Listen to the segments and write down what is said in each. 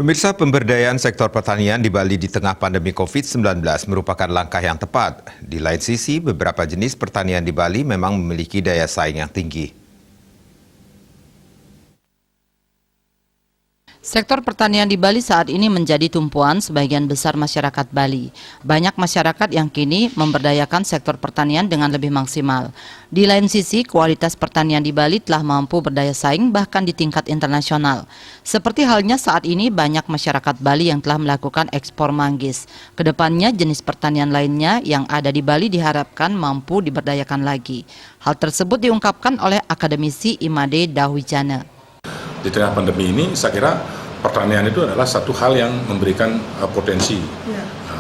Pemirsa, pemberdayaan sektor pertanian di Bali di tengah pandemi COVID-19 merupakan langkah yang tepat. Di lain sisi, beberapa jenis pertanian di Bali memang memiliki daya saing yang tinggi. Sektor pertanian di Bali saat ini menjadi tumpuan sebagian besar masyarakat Bali. Banyak masyarakat yang kini memberdayakan sektor pertanian dengan lebih maksimal. Di lain sisi, kualitas pertanian di Bali telah mampu berdaya saing bahkan di tingkat internasional. Seperti halnya saat ini banyak masyarakat Bali yang telah melakukan ekspor manggis. Kedepannya jenis pertanian lainnya yang ada di Bali diharapkan mampu diberdayakan lagi. Hal tersebut diungkapkan oleh akademisi Imade Dawijana. Di tengah pandemi ini, saya kira pertanian itu adalah satu hal yang memberikan potensi,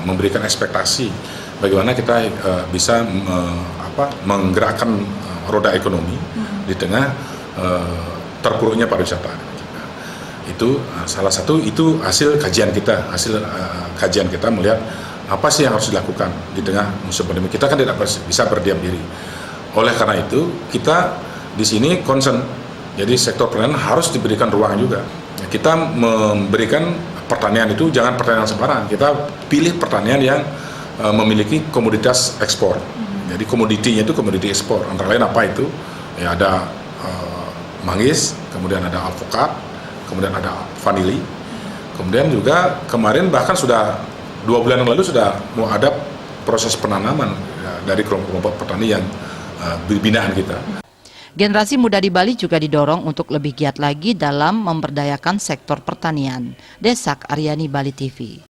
memberikan ekspektasi bagaimana kita bisa menggerakkan roda ekonomi di tengah terpuruknya pariwisata. Itu salah satu itu hasil kajian kita melihat apa sih yang harus dilakukan di tengah musim pandemi. Kita kan tidak bisa berdiam diri. Oleh karena itu kita di sini concern. Jadi sektor pertanian harus diberikan ruang juga. Kita memberikan pertanian itu jangan pertanian sembarangan. Kita pilih pertanian yang memiliki komoditas ekspor. Jadi komoditinya itu komoditi ekspor. Antara lain apa itu? Ya ada manggis, kemudian ada alpukat, kemudian ada vanili. Kemudian juga kemarin bahkan sudah 2 bulan yang lalu sudah mau ada proses penanaman dari kelompok petani yang binaan kita. Generasi muda di Bali juga didorong untuk lebih giat lagi dalam memberdayakan sektor pertanian. Desak Aryani, Bali TV.